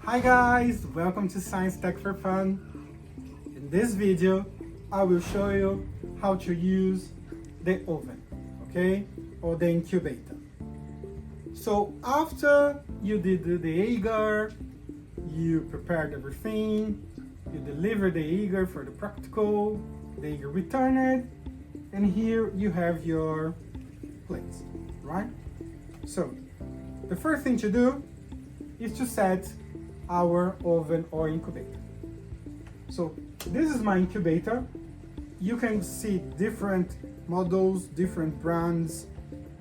Hi guys, welcome to Science Tech for Fun. In this video, I will show you how to use the oven, okay, or the incubator. So after you did the agar, you prepared everything, you delivered the agar for the practical, the agar returned, and here you have your plates, right? So the first thing to do is to set our oven or incubator. So this is my incubator. You can see different models, different brands,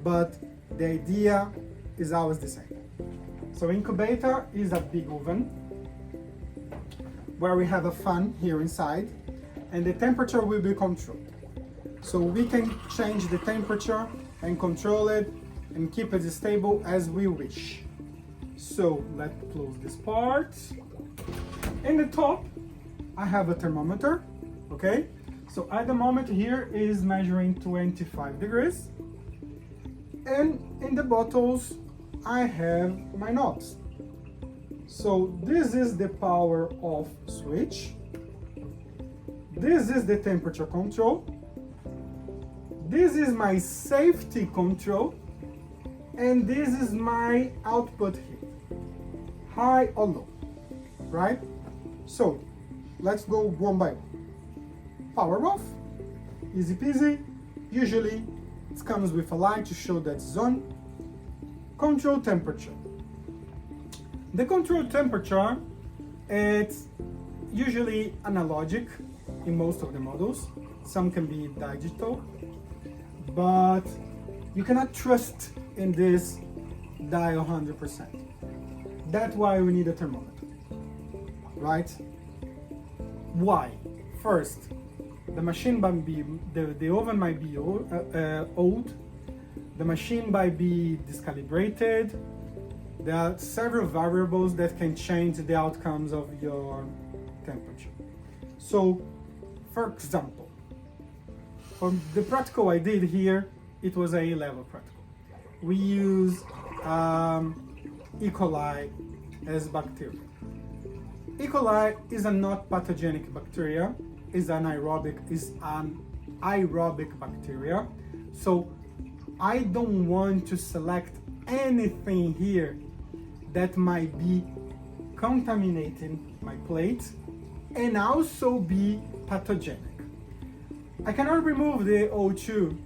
but the idea is always the same. So incubator is a big oven where we have a fan here inside and the temperature will be controlled. So we can change the temperature and control it and keep it as stable as we wish. So let's close this part. In the top, I have a thermometer, okay? So at the moment here is measuring 25 degrees. And in the bottles, I have my knobs. So this is the power off switch. This is the temperature control. This is my safety control. And this is my output heat, high or low, right? So let's go one by one. Power off, easy peasy. Usually it comes with a light to show that it's on. Control temperature. The control temperature, it's usually analogic in most of the models. Some can be digital, but you cannot trust in this dial 100%. That's why we need a thermometer, right? Why? First, the machine might be, the oven might be old, the machine might be discalibrated. There are several variables that can change the outcomes of your temperature. So, for example, for the practical I did here, it was a A-level practical. We use E. coli as bacteria. E. coli is a not pathogenic bacteria, is an aerobic bacteria. So I don't want to select anything here that might be contaminating my plate and also be pathogenic. I cannot remove the O2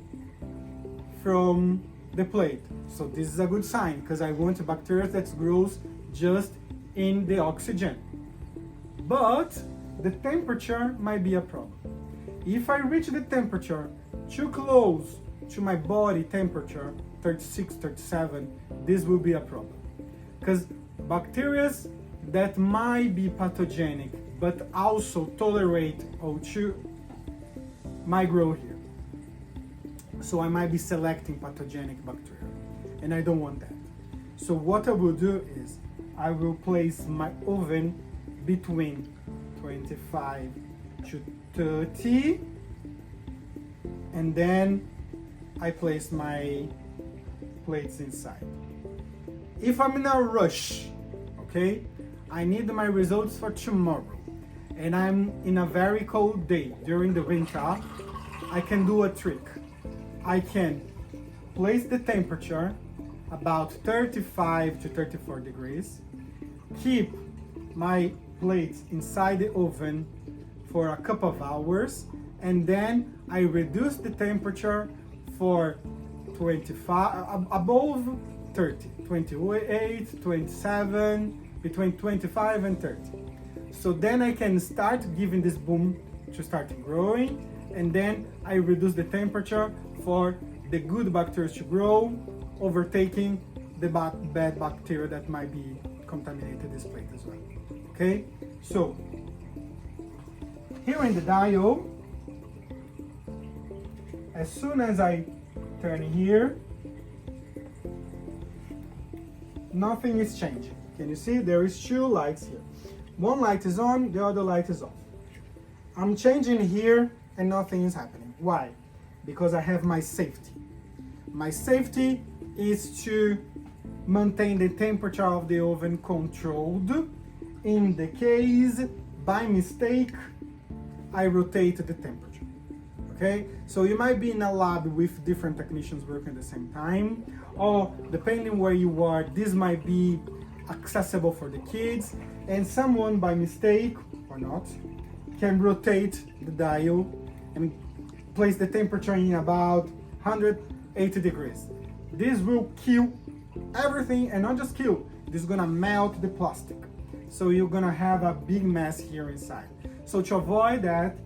from the plate. So this is a good sign because I want bacteria that grows just in the oxygen. But the temperature might be a problem. If I reach the temperature too close to my body temperature, 36, 37, this will be a problem. Because bacteria that might be pathogenic but also tolerate O2 might grow here. So I might be selecting pathogenic bacteria, and I don't want that. So what I will do is I will place my oven between 25 to 30, and then I place my plates inside. If I'm in a rush, okay, I need my results for tomorrow, and I'm in a very cold day during the winter, I can do a trick. I can place the temperature about 35 to 34 degrees, keep my plates inside the oven for a couple of hours, and then I reduce the temperature for 25, above 30, 28, 27, between 25 and 30. So then I can start giving this boom to start growing, and then I reduce the temperature for the good bacteria to grow, overtaking the bad bacteria that might be contaminated this plate as well. Okay, so here in the dial, as soon as I turn here, nothing is changing. Can you see? There is two lights here. One light is on, the other light is off. I'm changing here and nothing is happening. Why? Because I have my safety. My safety is to maintain the temperature of the oven controlled in the case, by mistake, I rotate the temperature. Okay, so you might be in a lab with different technicians working at the same time, or depending where you are, this might be accessible for the kids, and someone by mistake or not can rotate the dial and place the temperature in about 180 degrees. This will kill everything, and not just kill, this is gonna melt the plastic. So you're gonna have a big mess here inside. So to avoid that,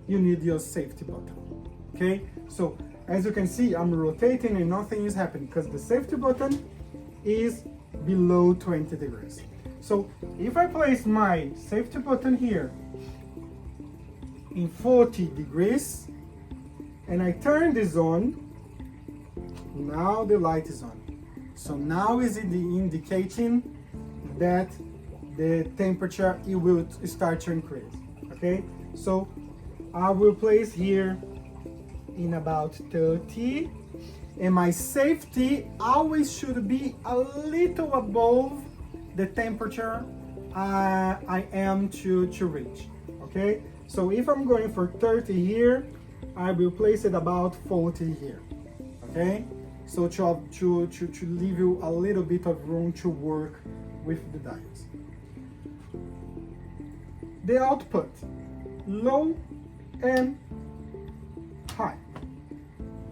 you need your safety button. Okay, so as you can see, I'm rotating and nothing is happening because the safety button is below 20 degrees. So if I place my safety button here in 40 degrees and I turn this on, now the light is on. So now is indicating that the temperature, it will start to increase. Okay, so I will place here in about 30, and my safety always should be a little above the temperature I am to reach. Okay, so if I'm going for 30 here, I will place it about 40 here. Okay, so to leave you a little bit of room to work with the dials. The output, low and high.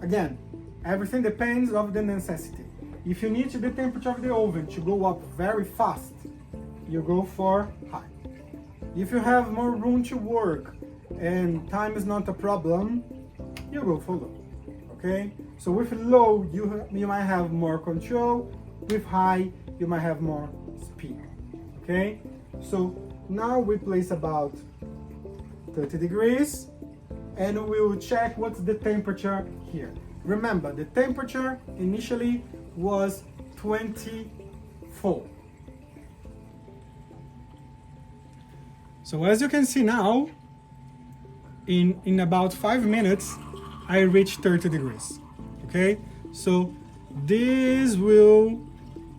Again, everything depends on the necessity. If you need the temperature of the oven to go up very fast, you go for high. If you have more room to work and time is not a problem, you go for low. Okay? So with low, you might have more control. With high, you might have more speed. Okay? So now we place about 30 degrees and we will check what's the temperature here. Remember, the temperature initially was 24. So as you can see now, in about 5 minutes, I reached 30 degrees. Okay, so this will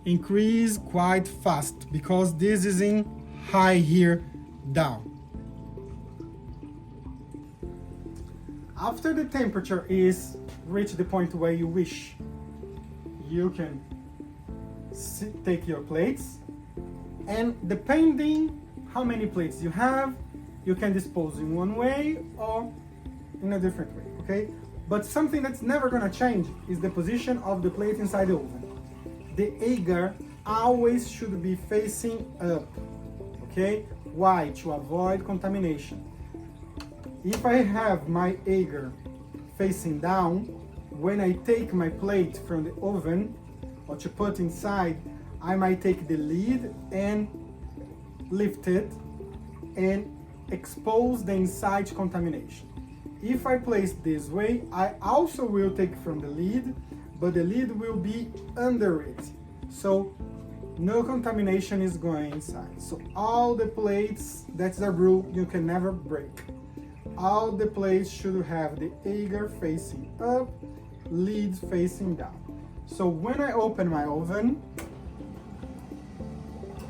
increase quite fast because this is in high here down. After the temperature is reached the point where you wish, you can take your plates, and depending how many plates you have, you can dispose in one way or in a different way, okay? But something that's never gonna change is the position of the plate inside the oven. The agar always should be facing up, okay? Why? To avoid contamination. If I have my agar facing down, when I take my plate from the oven or to put inside, I might take the lid and lift it and expose the inside to contamination. If I place this way, I also will take from the lid, but the lid will be under it. So no contamination is going inside. So all the plates, that's a rule you can never break. All the plates should have the agar facing up, lids facing down. So when I open my oven,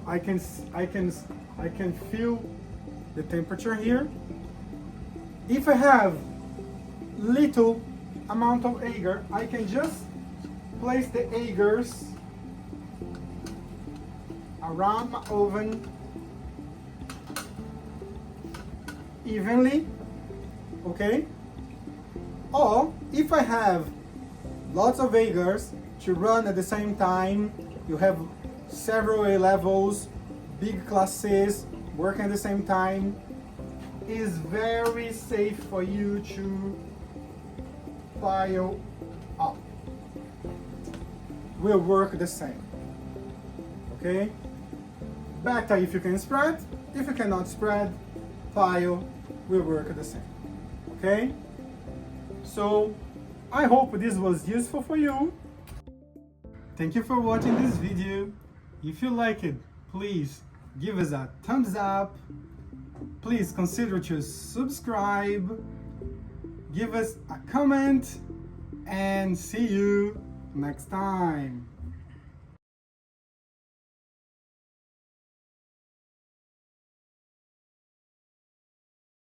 I can feel the temperature here. If I have little amount of agar, I can just place the agars around my oven evenly, okay? Or if I have lots of agars to run at the same time, you have several A levels, big classes working at the same time, is very safe for you to pile up. Will work the same. Okay? Better if you can spread. If you cannot spread, pile will work the same. Okay? So I hope this was useful for you. Thank you for watching this video. If you like it, please give us a thumbs up. Please consider to subscribe, give us a comment, and see you next time.